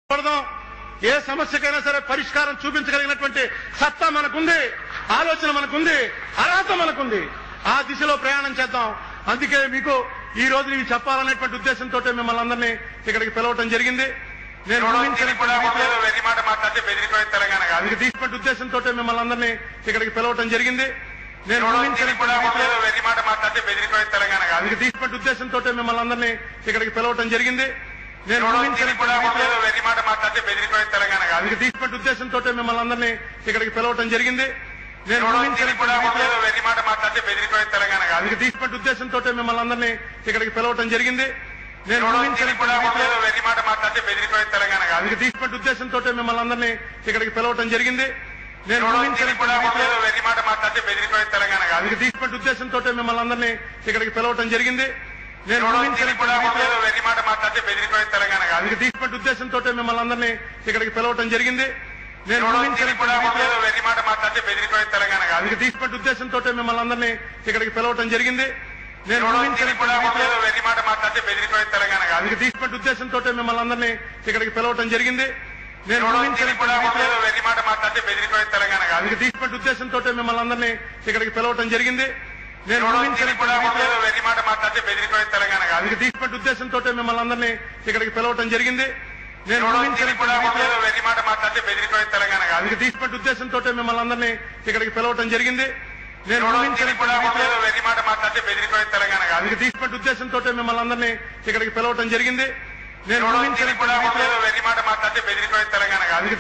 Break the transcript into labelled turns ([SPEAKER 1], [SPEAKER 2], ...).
[SPEAKER 1] పడదాం. ఏ సమస్యకైనా సరే పరిష్కారం చూపించగలిగినటువంటి సత్తా మనకుంది, ఆలోచన మనకుంది, అర్హత మనకుంది. ఆ దిశలో ప్రయాణం చేద్దాం. అందుకే మీకు ఈ రోజు ఇవి చెప్పాలనేటువంటి ఉద్దేశంతో మిమ్మల్ని అందరినీ ఇక్కడికి పిలవటం జరిగింది. నేను
[SPEAKER 2] వెర్రి మాట మాట్లాడితే బెదిరిపోయే తెలంగాణ కాదు.
[SPEAKER 1] తీసుకున్న ఉద్దేశంతో మిమ్మల్ని అందరినీ ఇక్కడికి పిలవటం జరిగింది. నేను
[SPEAKER 2] వెర్రి మాట మాట్లాడితే బెదిరిపోయే తెలంగాణ కాదు.
[SPEAKER 1] తీసుకున్న ఉద్దేశంతో మిమ్మల్ని అందరినీ ఇక్కడికి పిలవటం జరిగింది. నేను
[SPEAKER 2] వెర్రి మాట మాట్లాడితే బెదిరిపోయే తెలంగాణ కాదు.
[SPEAKER 1] తీసుకున్న ఉద్దేశంతో మిమ్మల్ని అందరినీ ఇక్కడికి పిలవటం జరిగింది. నేను
[SPEAKER 2] వెర్రి మాట మాట్లాడితే బెదిరిపోయే తెలంగాణ కాదు.
[SPEAKER 1] తీసుకున్న ఉద్దేశంతో మిమ్మల్ని అందరినీ ఇక్కడికి పిలవటం జరిగింది. నేను
[SPEAKER 2] వెర్రి మాట మాట్లాడితే బెదిరిపోయే తెలంగాణ కాదు.
[SPEAKER 1] తీసుకున్న ఉద్దేశంతో మిమ్మల్ని అందరినీ ఇక్కడికి పిలవటం జరిగింది. నేను
[SPEAKER 2] వెర్రి మాట మాట్లాడితే బెదిరిపోయే తెలంగాణ కాదు.
[SPEAKER 1] తీసుకున్న ఉద్దేశంతో మిమ్మల్ని అందరినీ ఇక్కడికి పిలవటం జరిగింది. నేను
[SPEAKER 2] వెర్రి మాట మాట్లాడితే బెదిరిపోయే తెలంగాణ కాదు.
[SPEAKER 1] తీసుకున్న ఉద్దేశంతో మిమ్మల్ని అందరినీ ఇక్కడికి పిలవటం జరిగింది. నేను
[SPEAKER 2] వెర్రి మాట మాట్లాడితే బెదిరిపోయే తెలంగాణ కాదు.
[SPEAKER 1] తీసుకున్న ఉద్దేశంతో మిమ్మల్ని అందరినీ ఇక్కడికి పిలవటం జరిగింది. నేను
[SPEAKER 2] వెర్రి మాట మాట్లాడితే బెదిరిపోయే తెలంగాణ కాదు.
[SPEAKER 1] తీసుకున్న ఉద్దేశంతో మిమ్మల్ని అందరినీ ఇక్కడికి పిలవటం జరిగింది. నేను
[SPEAKER 2] వెర్రి మాట మాట్లాడితే బెదిరిపోయే తెలంగాణ కాదు.
[SPEAKER 1] తీసుకున్న ఉద్దేశంతో మిమ్మల్ని అందరినీ ఇక్కడికి పిలవటం జరిగింది. నేను
[SPEAKER 2] వెర్రి మాట మాట్లాడితే బెదిరిపోయే తెలంగాణ కాదు.
[SPEAKER 1] తీసుకున్న ఉద్దేశంతో మిమ్మల్ని అందరినీ ఇక్కడికి పిలవటం జరిగింది. నేను
[SPEAKER 2] వెర్రి మాట మాట్లాడితే బెదిరిపోయే తెలంగాణ కాదు.
[SPEAKER 1] తీసుకున్న ఉద్దేశంతో మిమ్మల్ని అందరినీ ఇక్కడికి పిలవటం జరిగింది. నేను
[SPEAKER 2] వెర్రి మాట మాట్లాడితే బెదిరిపోయే తెలంగాణ కాదు.
[SPEAKER 1] తీసుకున్న ఉద్దేశంతో మిమ్మల్ని అందరినీ ఇక్కడికి పిలవటం జరిగింది. నేను
[SPEAKER 2] వెర్రి మాట మాట్లాడితే బెదిరిపోయే తెలంగాణ కాదు.